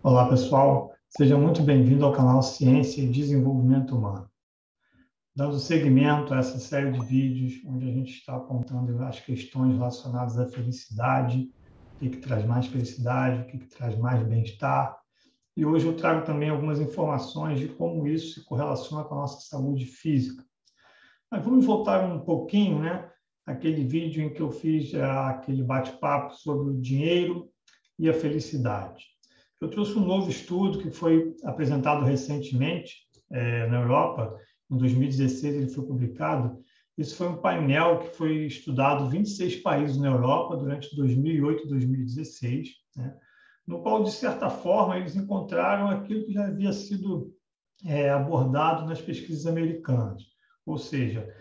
Olá, pessoal. Seja muito bem-vindo ao canal Ciência e Desenvolvimento Humano. Dando seguimento a essa série de vídeos onde a gente está apontando as questões relacionadas à felicidade, o que traz mais felicidade, o que traz mais bem-estar. E hoje eu trago também algumas informações de como isso se correlaciona com a nossa saúde física. Mas vamos voltar um pouquinho, né? Aquele vídeo em que eu fiz aquele bate-papo sobre o dinheiro e a felicidade. Eu trouxe um novo estudo que foi apresentado recentemente na Europa, em 2016 ele foi publicado. Isso foi um painel que foi estudado em 26 países na Europa durante 2008 e 2016, né? No qual, de certa forma, eles encontraram aquilo que já havia sido abordado nas pesquisas americanas. Ou seja,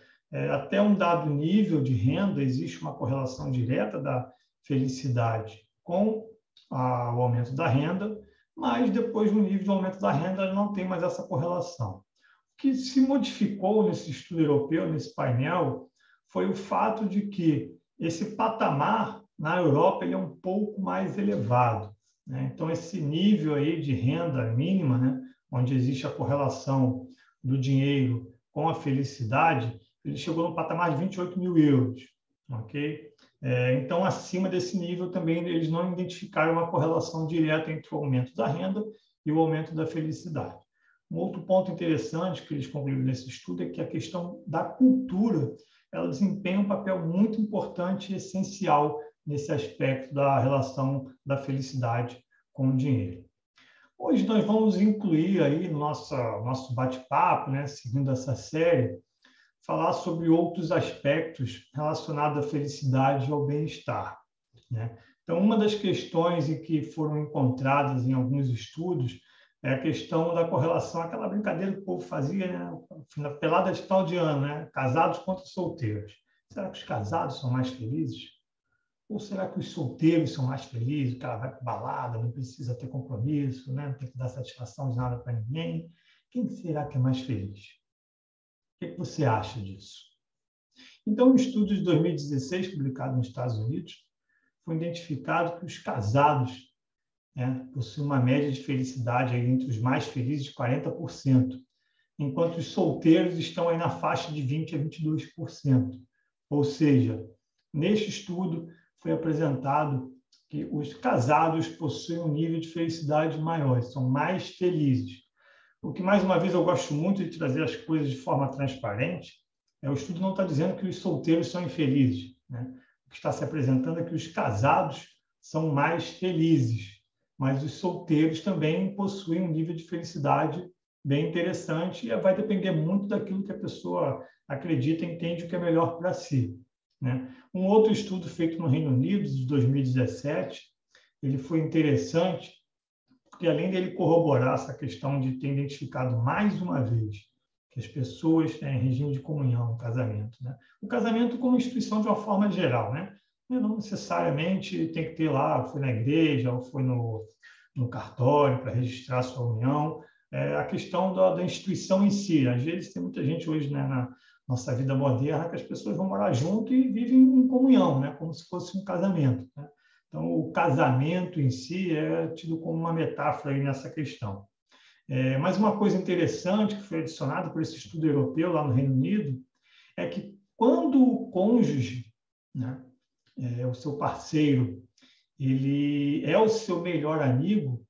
até um dado nível de renda, existe uma correlação direta da felicidade com o aumento da renda, mas depois do nível de aumento da renda não tem mais essa correlação. O que se modificou nesse estudo europeu, nesse painel, foi o fato de que esse patamar na Europa ele é um pouco mais elevado, né? Então, esse nível aí de renda mínima, né, onde existe a correlação do dinheiro com a felicidade, ele chegou no patamar de 28 mil euros, ok? Então, acima desse nível também eles não identificaram uma correlação direta entre o aumento da renda e o aumento da felicidade. Um outro ponto interessante que eles concluíram nesse estudo é que a questão da cultura ela desempenha um papel muito importante e essencial nesse aspecto da relação da felicidade com o dinheiro. Hoje nós vamos incluir aí no nosso bate-papo, né, seguindo essa série, falar sobre outros aspectos relacionados à felicidade e ao bem-estar, né? Então, uma das questões em que foram encontradas em alguns estudos é a questão da correlação, aquela brincadeira que o povo fazia, né, na pelada de final de ano, né, casados contra solteiros. Será que os casados são mais felizes? Ou será que os solteiros são mais felizes? O cara vai para balada, não precisa ter compromisso, né? Não tem que dar satisfação de nada para ninguém. Quem será que é mais feliz? O que você acha disso? Então, um estudo de 2016, publicado nos Estados Unidos, foi identificado que os casados, né, possuem uma média de felicidade aí entre os mais felizes de 40%, enquanto os solteiros estão aí na faixa de 20% a 22%. Ou seja, neste estudo foi apresentado que os casados possuem um nível de felicidade maior, são mais felizes. O que, mais uma vez, eu gosto muito de trazer as coisas de forma transparente, o estudo não está dizendo que os solteiros são infelizes, né? O que está se apresentando é que os casados são mais felizes, mas os solteiros também possuem um nível de felicidade bem interessante e vai depender muito daquilo que a pessoa acredita e entende o que é melhor para si, né? Um outro estudo feito no Reino Unido, de 2017, ele foi interessante, porque além dele corroborar essa questão de ter identificado mais uma vez que as pessoas têm regime de comunhão, casamento, né? O casamento como instituição de uma forma geral, né? Não necessariamente tem que ter lá, foi na igreja ou foi no cartório para registrar a sua união. A questão da instituição em si. Às vezes tem muita gente hoje, né, na nossa vida moderna que as pessoas vão morar junto e vivem em comunhão, né, como se fosse um casamento, né? Então, o casamento em si é tido como uma metáfora aí nessa questão. Mas uma coisa interessante que foi adicionada por esse estudo europeu lá no Reino Unido é que quando o cônjuge, né, o seu parceiro, ele é o seu melhor amigo,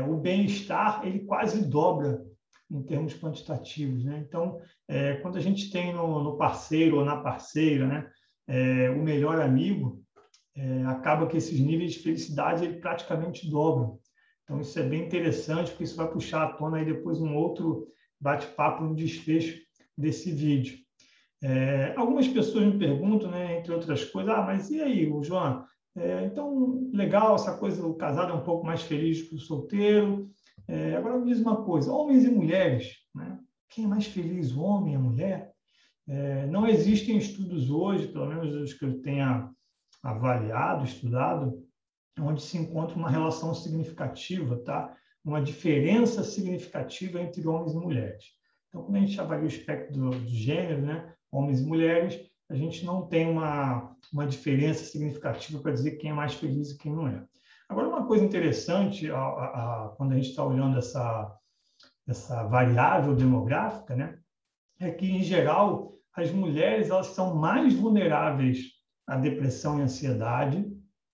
o bem-estar ele quase dobra em termos quantitativos, né? Então, quando a gente tem no parceiro ou na parceira, né, o melhor amigo, acaba que esses níveis de felicidade ele praticamente dobram. Então, isso é bem interessante, porque isso vai puxar à tona aí depois um outro bate-papo no desfecho desse vídeo. Algumas pessoas me perguntam, né, entre outras coisas, mas e aí, o João? Então, legal, essa coisa, o casado é um pouco mais feliz que o solteiro. Agora, me diz uma coisa, homens e mulheres, né? Quem é mais feliz, o homem ou a mulher? Não existem estudos hoje, pelo menos os que eu tenha avaliado, estudado, onde se encontra uma relação significativa, tá? Uma diferença significativa entre homens e mulheres. Então, quando a gente avalia o espectro do gênero, né, homens e mulheres, a gente não tem uma diferença significativa para dizer quem é mais feliz e quem não é. Agora, uma coisa interessante, quando a gente está olhando essa variável demográfica, né, é que, em geral, as mulheres elas são mais vulneráveis à depressão e ansiedade,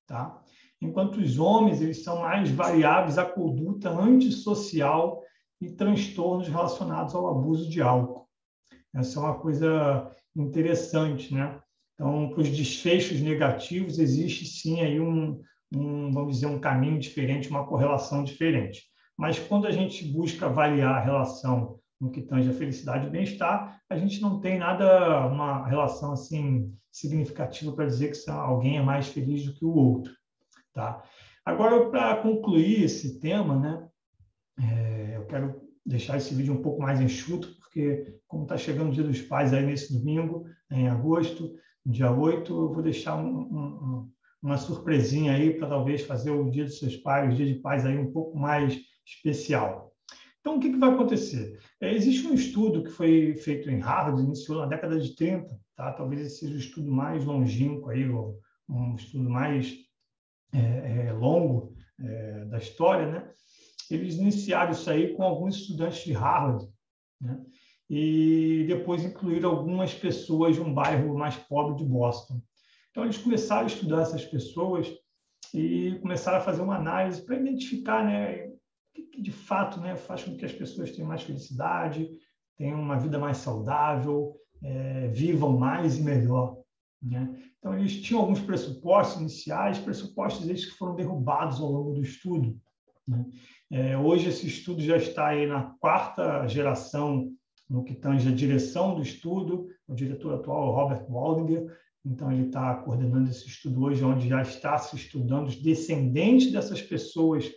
tá? Enquanto os homens eles são mais variáveis à conduta antissocial e transtornos relacionados ao abuso de álcool. Essa é uma coisa interessante, né? Então, para os desfechos negativos, existe sim aí vamos dizer, um caminho diferente, uma correlação diferente. Mas quando a gente busca avaliar a relação no que tange a felicidade e bem-estar, a gente não tem nada, uma relação assim significativa para dizer que alguém é mais feliz do que o outro, tá? Agora, para concluir esse tema, né, eu quero deixar esse vídeo um pouco mais enxuto, porque como está chegando o Dia dos Pais aí nesse domingo, em agosto, dia 8, eu vou deixar uma surpresinha aí para talvez fazer o Dia dos Seus Pais, o Dia de Pais aí um pouco mais especial. Então, o que vai acontecer? Existe um estudo que foi feito em Harvard, iniciou na década de 30, tá? Talvez esse seja o estudo mais longínquo aí, um estudo mais longo da história, né? Eles iniciaram isso aí com alguns estudantes de Harvard, né? E depois incluíram algumas pessoas de um bairro mais pobre de Boston. Então, eles começaram a estudar essas pessoas e começaram a fazer uma análise para identificar, né, o que de fato, né, faz com que as pessoas tenham mais felicidade, tenham uma vida mais saudável, vivam mais e melhor, né? Então, eles tinham alguns pressupostos iniciais, pressupostos esses que foram derrubados ao longo do estudo, né? Hoje, esse estudo já está aí na 4ª geração no que tange a direção do estudo. O diretor atual é o Robert Waldinger, então ele está coordenando esse estudo hoje, onde já está se estudando os descendentes dessas pessoas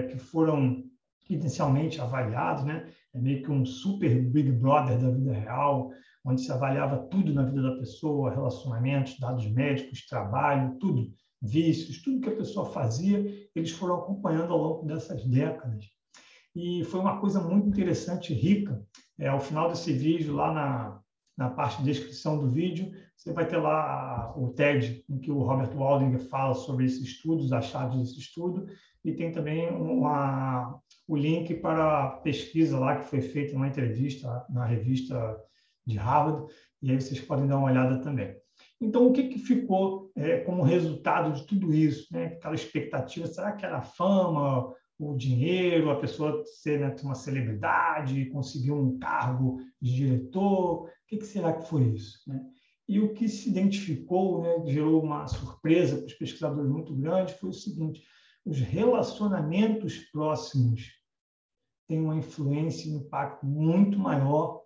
que foram inicialmente avaliados, né? É meio que um super Big Brother da vida real, onde se avaliava tudo na vida da pessoa, relacionamentos, dados médicos, trabalho, tudo, vícios, tudo que a pessoa fazia, eles foram acompanhando ao longo dessas décadas. E foi uma coisa muito interessante e rica. Ao final desse vídeo, lá na parte de descrição do vídeo, você vai ter lá o TED, em que o Robert Waldinger fala sobre esse estudo, os achados desse estudo, e tem também o link para a pesquisa lá que foi feita, uma entrevista na revista de Harvard, e aí vocês podem dar uma olhada também. Então, o que ficou como resultado de tudo isso, né? Aquela expectativa, será que era a fama, o dinheiro, a pessoa ser, né, uma celebridade, conseguir um cargo de diretor? O que será que foi isso, né? E o que se identificou, né, gerou uma surpresa para os pesquisadores muito grande, foi o seguinte: os relacionamentos próximos têm uma influência e um impacto muito maior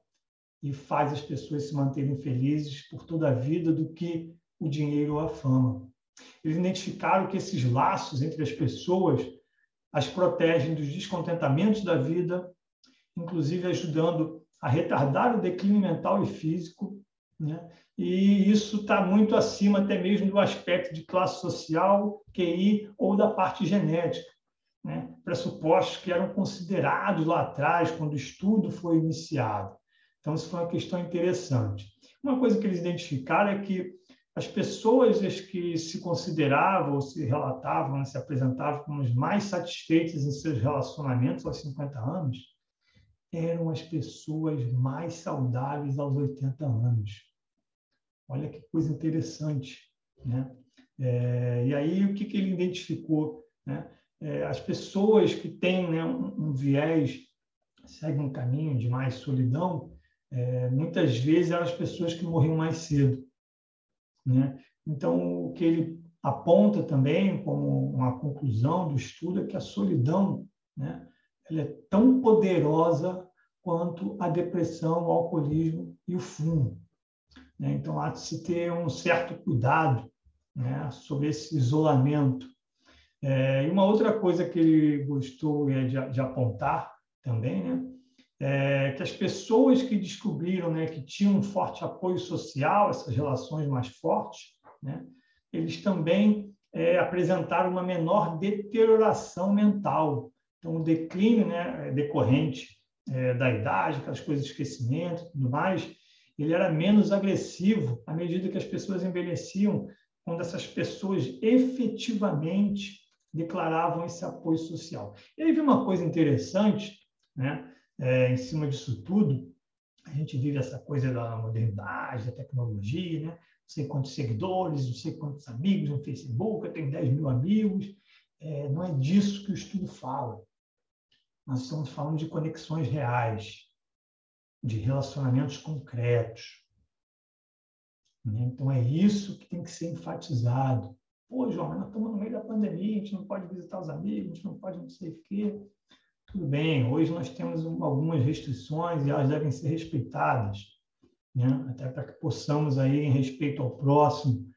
e faz as pessoas se manterem felizes por toda a vida do que o dinheiro ou a fama. Eles identificaram que esses laços entre as pessoas as protegem dos descontentamentos da vida, inclusive ajudando a retardar o declínio mental e físico, né? E isso está muito acima até mesmo do aspecto de classe social, QI ou da parte genética, né? Pressupostos que eram considerados lá atrás, quando o estudo foi iniciado. Então, isso foi uma questão interessante. Uma coisa que eles identificaram é que as pessoas que se consideravam, ou se relatavam, se apresentavam como as mais satisfeitas em seus relacionamentos aos 50 anos, eram as pessoas mais saudáveis aos 80 anos. Olha que coisa interessante, né? E aí, o que ele identificou, né? As pessoas que têm, né, um viés, seguem um caminho de mais solidão, muitas vezes eram as pessoas que morriam mais cedo, né? Então, o que ele aponta também como uma conclusão do estudo é que a solidão, né, ela é tão poderosa quanto a depressão, o alcoolismo e o fumo, né? Então, há de se ter um certo cuidado, né, sobre esse isolamento. E uma outra coisa que ele gostou de apontar também, né, que as pessoas que descobriram, né, que tinham um forte apoio social, essas relações mais fortes, né, eles também apresentaram uma menor deterioração mental. Então, o declínio, né, decorrente da idade, aquelas coisas de esquecimento e tudo mais, ele era menos agressivo à medida que as pessoas envelheciam, quando essas pessoas efetivamente declaravam esse apoio social. E aí vem uma coisa interessante, né? Em cima disso tudo, a gente vive essa coisa da modernidade, da tecnologia, né? Não sei quantos seguidores, não sei quantos amigos no Facebook, eu tenho 10 mil amigos. Não é disso que o estudo fala. Nós estamos falando de conexões reais, de relacionamentos concretos. Né? Então, é isso que tem que ser enfatizado. Pô, João, mas nós estamos no meio da pandemia, a gente não pode visitar os amigos, a gente não pode não sei o quê. Tudo bem, hoje nós temos algumas restrições e elas devem ser respeitadas, né? Até para que possamos, aí, em respeito ao próximo,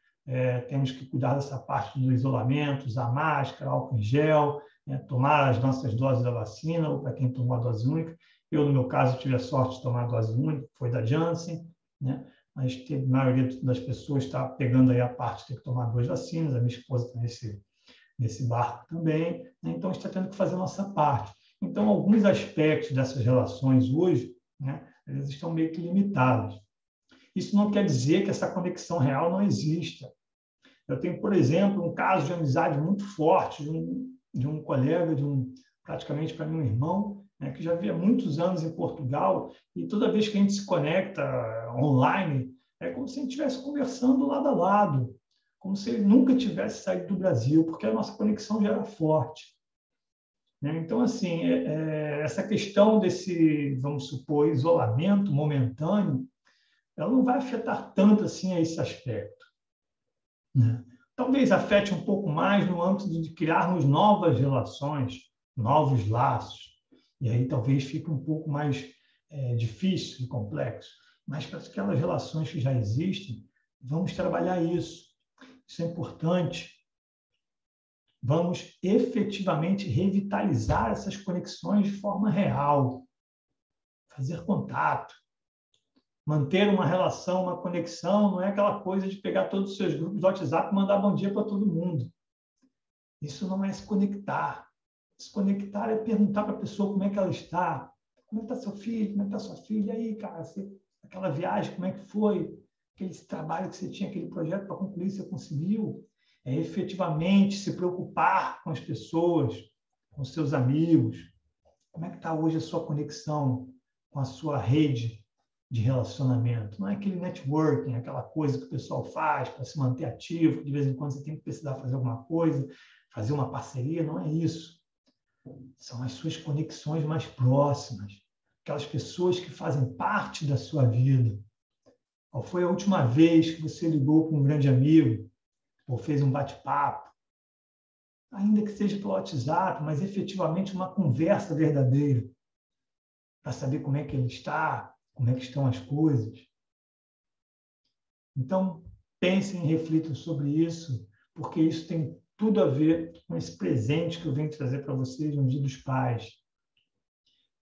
temos que cuidar dessa parte do isolamento, usar máscara, álcool em gel, né? Tomar as nossas doses da vacina, ou para quem tomou a dose única. Eu, no meu caso, tive a sorte de tomar a dose única, foi da Janssen, né? Mas a maioria das pessoas está pegando aí a parte de ter que tomar 2 vacinas, a minha esposa está nesse barco também, né? Então a gente está tendo que fazer a nossa parte. Então, alguns aspectos dessas relações hoje, né, eles estão meio que limitados. Isso não quer dizer que essa conexão real não exista. Eu tenho, por exemplo, um caso de amizade muito forte de um colega, praticamente para mim um irmão, né, que já vivia muitos anos em Portugal, e toda vez que a gente se conecta online, é como se a gente estivesse conversando lado a lado, como se ele nunca tivesse saído do Brasil, porque a nossa conexão já era forte. Então, assim, essa questão desse, vamos supor, isolamento momentâneo, ela não vai afetar tanto assim a esse aspecto, né? Talvez afete um pouco mais no âmbito de criarmos novas relações, novos laços, e aí talvez fique um pouco mais difícil e complexo. Mas para aquelas relações que já existem, vamos trabalhar isso. Isso é importante. Vamos efetivamente revitalizar essas conexões de forma real, fazer contato, manter uma relação, uma conexão, não é aquela coisa de pegar todos os seus grupos do WhatsApp e mandar bom dia para todo mundo. Isso não é se conectar. Se conectar é perguntar para a pessoa como é que ela está, como é que está seu filho, como é que está sua filha, e aí, cara, aquela viagem, como é que foi, aquele trabalho que você tinha, aquele projeto para concluir, você conseguiu? É efetivamente se preocupar com as pessoas, com os seus amigos. Como é que está hoje a sua conexão com a sua rede de relacionamento? Não é aquele networking, aquela coisa que o pessoal faz para se manter ativo, que de vez em quando você tem que precisar fazer alguma coisa, fazer uma parceria, não é isso. São as suas conexões mais próximas, aquelas pessoas que fazem parte da sua vida. Qual foi a última vez que você ligou com um grande amigo, ou fez um bate-papo, ainda que seja pelo WhatsApp, mas efetivamente uma conversa verdadeira, para saber como é que ele está, como é que estão as coisas. Então, pensem e reflitam sobre isso, porque isso tem tudo a ver com esse presente que eu venho trazer para vocês no Dia dos Pais.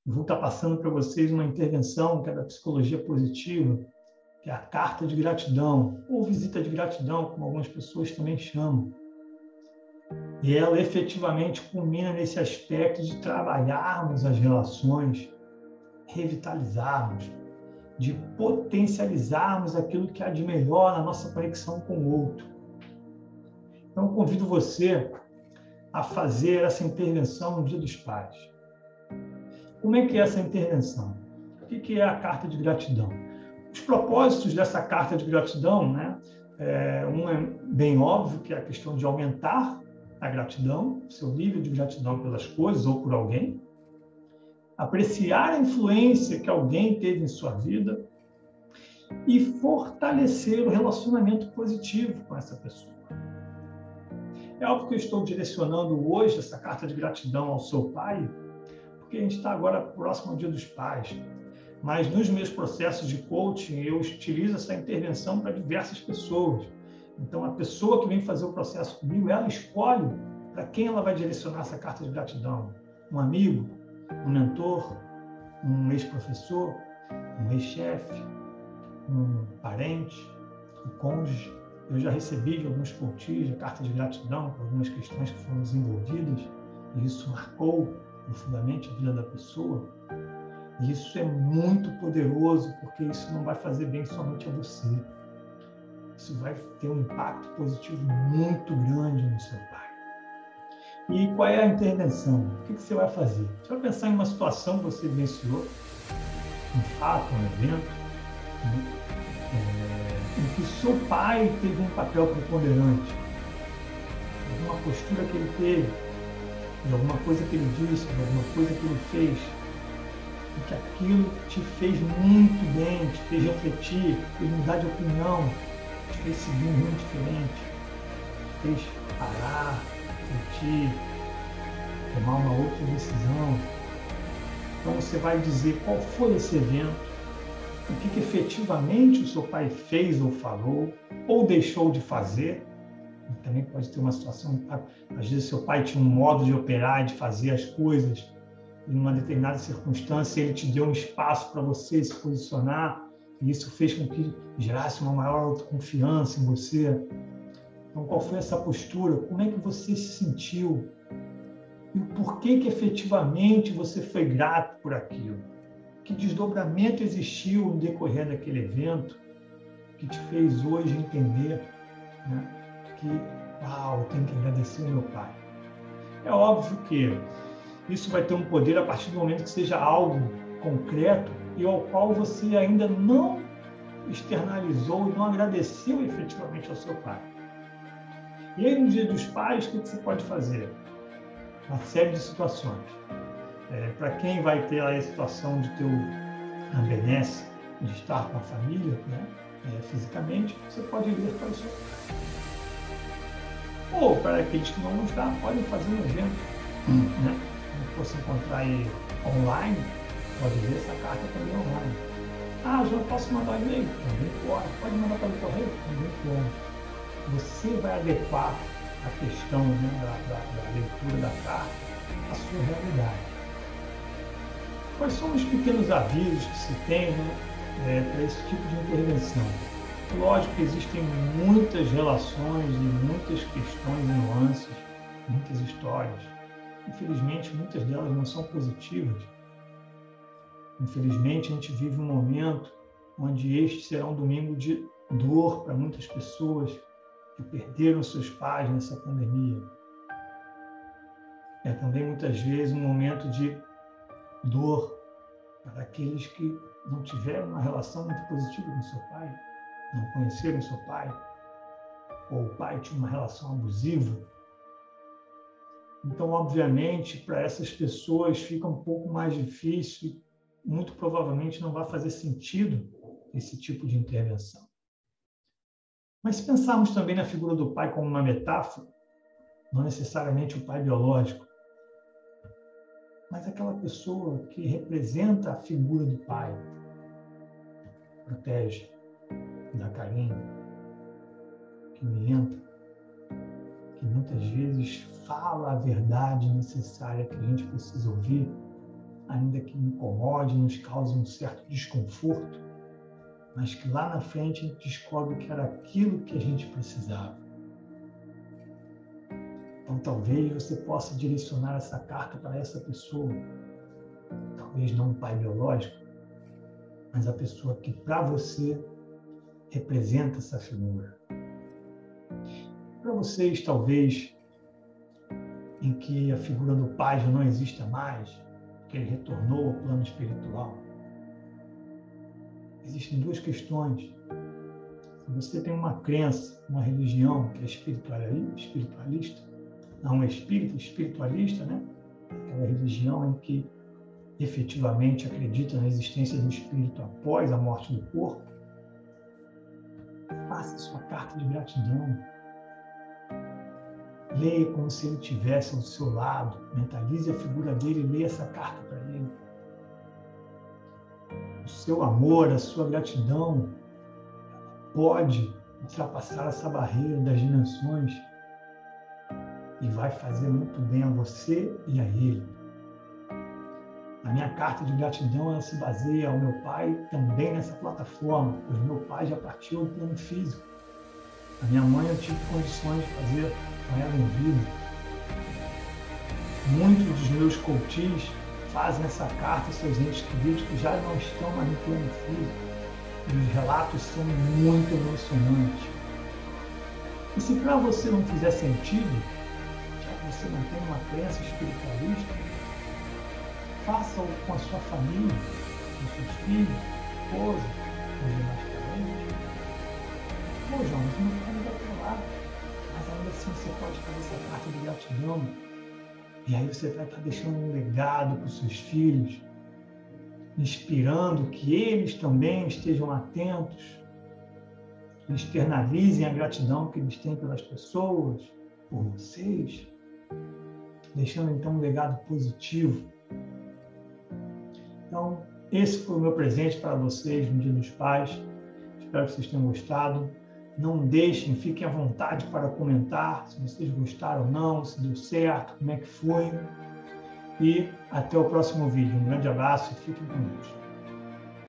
Eu vou estar passando para vocês uma intervenção que é da psicologia positiva, que é a carta de gratidão, ou visita de gratidão, como algumas pessoas também chamam. E ela efetivamente culmina nesse aspecto de trabalharmos as relações, revitalizarmos, de potencializarmos aquilo que há de melhor na nossa conexão com o outro. Então, eu convido você a fazer essa intervenção no Dia dos Pais. Como é que é essa intervenção? O que é a carta de gratidão? Os propósitos dessa carta de gratidão, né? Um é bem óbvio, que é a questão de aumentar a gratidão, seu nível de gratidão pelas coisas ou por alguém, apreciar a influência que alguém teve em sua vida e fortalecer o relacionamento positivo com essa pessoa. É óbvio que eu estou direcionando hoje essa carta de gratidão ao seu pai, porque a gente está agora próximo ao Dia dos Pais. Mas nos meus processos de coaching, eu utilizo essa intervenção para diversas pessoas. Então, a pessoa que vem fazer o processo comigo, ela escolhe para quem ela vai direcionar essa carta de gratidão. Um amigo, um mentor, um ex-professor, um ex-chefe, um parente, um cônjuge. Eu já recebi de alguns coaches a carta de gratidão por algumas questões que foram desenvolvidas, e isso marcou profundamente a vida da pessoa. E isso é muito poderoso, porque isso não vai fazer bem somente a você. isso vai ter um impacto positivo muito grande no seu pai. E qual é a intervenção? O que você vai fazer? Você vai pensar em uma situação que você vivenciou, um fato, um evento, em que seu pai teve um papel preponderante, alguma postura que ele teve, de alguma coisa que ele disse, de alguma coisa que ele fez, e que aquilo te fez muito bem, te fez refletir, te fez mudar de opinião, te fez seguir um rumo diferente, te fez parar, refletir, tomar uma outra decisão. Então você vai dizer qual foi esse evento, o que efetivamente o seu pai fez ou falou, ou deixou de fazer. Também pode ter uma situação, às vezes seu pai tinha um modo de operar, de fazer as coisas, em uma determinada circunstância ele te deu um espaço para você se posicionar, e isso fez com que gerasse uma maior autoconfiança em você. Então, qual foi essa postura? Como é que você se sentiu? E por que efetivamente você foi grato por aquilo? Que desdobramento existiu no decorrer daquele evento que te fez hoje entender, né, que, uau, eu tenho que agradecer ao meu pai? É óbvio que isso vai ter um poder a partir do momento que seja algo concreto e ao qual você ainda não externalizou, não agradeceu efetivamente ao seu pai. E aí, no Dia dos Pais, o que você pode fazer? Uma série de situações. Para quem vai ter a situação de ter a benesse de estar com a família, né, fisicamente, você pode ir para o seu pai. Ou para aqueles que não vão estar, podem fazer um evento, né? Se você encontrar aí online, pode ler essa carta também online. Ah, já posso mandar e-mail? Também pode. Pode mandar pelo correio? Também pode. Você vai adequar a questão, né, da leitura da carta à sua realidade. Quais são os pequenos avisos que se tem, né, para esse tipo de intervenção? Lógico que existem muitas relações e muitas questões e nuances, muitas histórias. Infelizmente, muitas delas não são positivas. Infelizmente, a gente vive um momento onde este será um domingo de dor para muitas pessoas que perderam seus pais nessa pandemia. É também, muitas vezes, um momento de dor para aqueles que não tiveram uma relação muito positiva com seu pai, não conheceram seu pai, ou o pai tinha uma relação abusiva. Então, obviamente, para essas pessoas fica um pouco mais difícil e muito provavelmente não vai fazer sentido esse tipo de intervenção. Mas se pensarmos também na figura do pai como uma metáfora, não necessariamente o pai biológico, mas aquela pessoa que representa a figura do pai, protege, dá carinho, que orienta, que muitas vezes fala a verdade necessária que a gente precisa ouvir, ainda que incomode, nos cause um certo desconforto, mas que lá na frente a gente descobre que era aquilo que a gente precisava. Então talvez você possa direcionar essa carta para essa pessoa, talvez não o pai biológico, mas a pessoa que para você representa essa figura. Para vocês, talvez, em que a figura do pai já não exista mais, que ele retornou ao plano espiritual, existem duas questões. Se você tem uma crença, uma religião que é espiritualista, não é espírita, espiritualista, né? Aquela religião em que efetivamente acredita na existência do espírito após a morte do corpo, faça sua carta de gratidão. Leia como se ele estivesse ao seu lado, mentalize a figura dele e leia essa carta para ele. O seu amor, a sua gratidão pode ultrapassar essa barreira das dimensões e vai fazer muito bem a você e a ele. A minha carta de gratidão ela se baseia ao meu pai também nessa plataforma, pois meu pai já partiu do plano físico. A minha mãe eu tive condições de fazer com ela em vida. Muitos dos meus coaches fazem essa carta aos seus entes queridos que já não estão mais no plano físico. E os relatos são muito emocionantes. E se para você não fizer sentido, já que você não tem uma crença espiritualista, faça-o com a sua família, com seus filhos, esposa, com os demais parentes. Pô, Jonas, não quero ir para lá. Mas ainda assim você pode fazer essa carta de gratidão. E aí você vai estar deixando um legado para os seus filhos, inspirando que eles também estejam atentos, externalizem a gratidão que eles têm pelas pessoas, por vocês, deixando então um legado positivo. Então, esse foi o meu presente para vocês no Dia dos Pais. Espero que vocês tenham gostado. Não deixem, fiquem à vontade para comentar se vocês gostaram ou não, se deu certo, como é que foi. E até o próximo vídeo. Um grande abraço e fiquem com Deus.